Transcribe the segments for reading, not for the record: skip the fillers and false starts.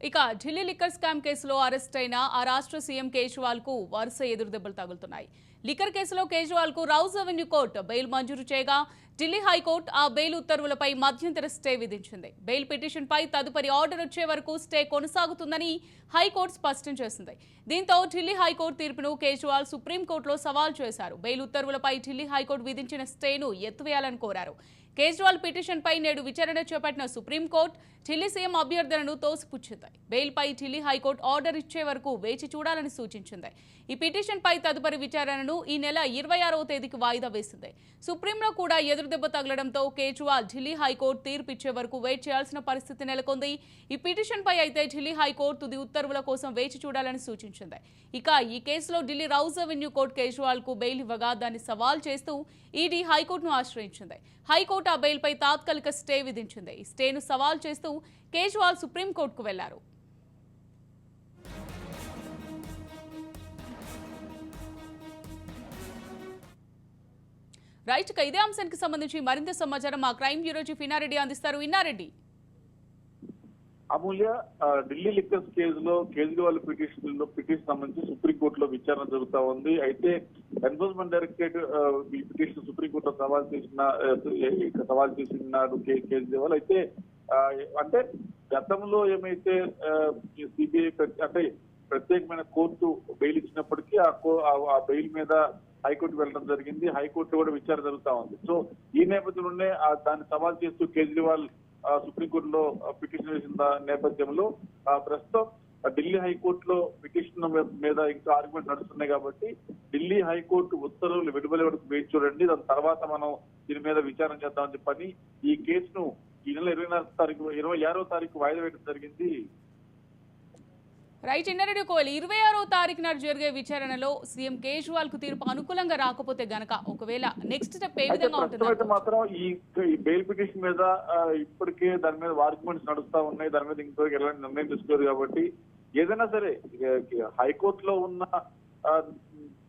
ఇక Delhi liquor scam కేసులో arrest అయిన ఆ రాష్ట్ర సీఎం కేజ్రీవాల్ కు వరుస ఎదురుదెబ్బలు తగులుతున్నాయి. లిక్కర్ కేసులో కేజ్రీవాల్ కు రౌజ్ అవెన్యూ కోర్టు బెయిల్ మంజూరు చేయగా ఢిల్లీ హైకోర్టు ఆ బెయిల్ ఉత్తర్వులపై మధ్యంతర స్టే విధించింది. బెయిల్ పిటిషన్ పై తదుపరి ఆర్డర్ వచ్చే వరకు స్టే కొనసాగుతుందని హైకోర్టు స్పష్టం చేసింది. దీంతో ఢిల్లీ హైకోర్టు తీర్పును కేజ్రీవాల్ సుప్రీంకోర్టులో సవాల్ చేశారు. బెయిల్ ఉత్తర్వులపై ఢిల్లీ హైకోర్టు విధించిన స్టేను ఎత్తివేయాలని కోరారు. కేజ్రీవాల్ పిటిషన్ పై నేడు విచారణ చేపట్టిన సుప్రీంకోర్టు ఢిల్లీ సీఎం అభ్యర్థనను తోసిపుచ్చింది. బెయిల్ పై ఢిల్లీ హైకోర్టు ఆర్డర్ ఇచ్చే వరకు వేచి చూడాలని సూచించింది. ఈ పిటిషన్ పై తదుపరి విచారణను ఈ నెల 26వ తేదీకి వాయిదా వేసింది. సుప్రీంలో కూడా ఎదురుదెబ్బ తగలడంతో కేజ్రీవాల్ ఢిల్లీ హైకోర్టు తీర్పు ఇచ్చే వరకు వెయిట్ చేయాల్సిన పరిస్థితి నెలకొంది. ఈ పిటిషన్ పై అయితే ఢిల్లీ హైకోర్టు తుది ఉత్తర్వుల కోసం వేచి చూడాలని సూచించింది. ఇక ఈ కేసులో Delhi Rouse Avenue court Kejriwal కు బెయిల్ ఇవ్వగా దాన్ని సవాల్ చేస్తూ ఈడీ హైకోర్టును ఆశ్రయించింది. హైకోర్టు ఆ బెయిల్ పై తాత్కాలిక స్టే విధించింది. ఈ స్టేను సవాల్ చేస్తూ కేజ్రీవాల్ సుప్రీంకోర్టుకు వెళ్లారు. రైట్, ఇదే అంశానికి సంబంధించి మరింత సమాచారం మా క్రైమ్ బ్యూరో చీఫ్ ఇన్నారెడ్డి అందిస్తారు. ఇన్నారెడ్డి. అమూల్య, ఢిల్లీ లిక్కర్స్ కేసులో కేజ్రీవాల్ పిటిషన్ సంబంధించి సుప్రీంకోర్టులో విచారణ జరుగుతా ఉంది. అయితే ఎన్ఫోర్స్మెంట్ డైరెక్టరేట్ ఈ పిటిషన్ సుప్రీంకోర్టులో సవాల్ చేసినాడు కేజ్రీవాల్. అయితే అంటే గతంలో ఏమైతే సిబిఐ అంటే ప్రత్యేకమైన కోర్టు బెయిల్ ఇచ్చినప్పటికీ ఆ బెయిల్ మీద హైకోర్టు వెళ్ళడం జరిగింది. హైకోర్టు కూడా విచారణ జరుగుతా ఉంది. సో ఈ నేపథ్యంలోనే దాన్ని సవాల్ చేస్తూ కేజ్రీవాల్ సుప్రీంకోర్టులో పిటిషన్ వేసిన నేపథ్యంలో ప్రస్తుతం ఢిల్లీ హైకోర్టులో పిటిషన్ మీద ఇంకా ఆర్గ్యుమెంట్ నడుస్తున్నాయి. కాబట్టి ఢిల్లీ హైకోర్టు ఉత్తర్వులు వెలువడే వరకు వేచి చూడండి, దాని తర్వాత మనం దీని మీద విచారణ చేద్దామని చెప్పని ఈ కేసును ఈ నెల 26వ తారీఖు వాయిదా వేయడం జరిగింది. రైట్ ఇన్నారెడ్డి, ఒకవేళ 26వ తారీఖు నాడు జరిగే విచారణలో సీఎం కేజ్రీవాల్ కు తీర్పు అనుకూలంగా రాకపోతే గనక ఒకవేళ నెక్స్ట్ స్టెప్ ఏ విధంగా ఉంటుంది? మాత్రం ఈ బెయిల్ పిటిషన్ మీద ఇప్పటికే దాని మీద ఆర్గ్యుమెంట్స్ నడుస్తా ఉన్నాయి. దాని మీద ఇంతవరకు ఎలాంటి నిర్ణయం తీసుకోరు. కాబట్టి ఏదైనా సరే హైకోర్టులో ఉన్న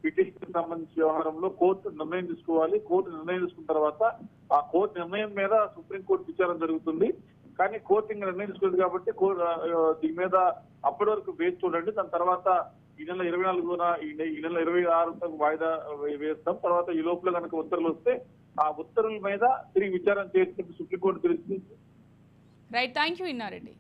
పిటిషన్ సంబంధించిన వ్యవహారంలో కోర్టు నిర్ణయం తీసుకోవాలి. కోర్టు నిర్ణయం తీసుకున్న తర్వాత ఆ కోర్టు నిర్ణయం మీద సుప్రీంకోర్టు విచారణ జరుగుతుంది. కానీ కోర్టు ఇంకా నిర్ణయం తీసుకుంది కాబట్టి దీని మీద అప్పటి వరకు వేచి చూడండి. దాని తర్వాత ఈ నెల 24న ఈ నెల 26 వాయిదా వేస్తాం. తర్వాత ఈ లోపల కనుక ఉత్తర్వులు వస్తే ఆ ఉత్తర్వుల మీద తిరిగి విచారణ చేసినట్టు సుప్రీంకోర్టు తెలుస్తుంది. Right, thank you Inna Reddy.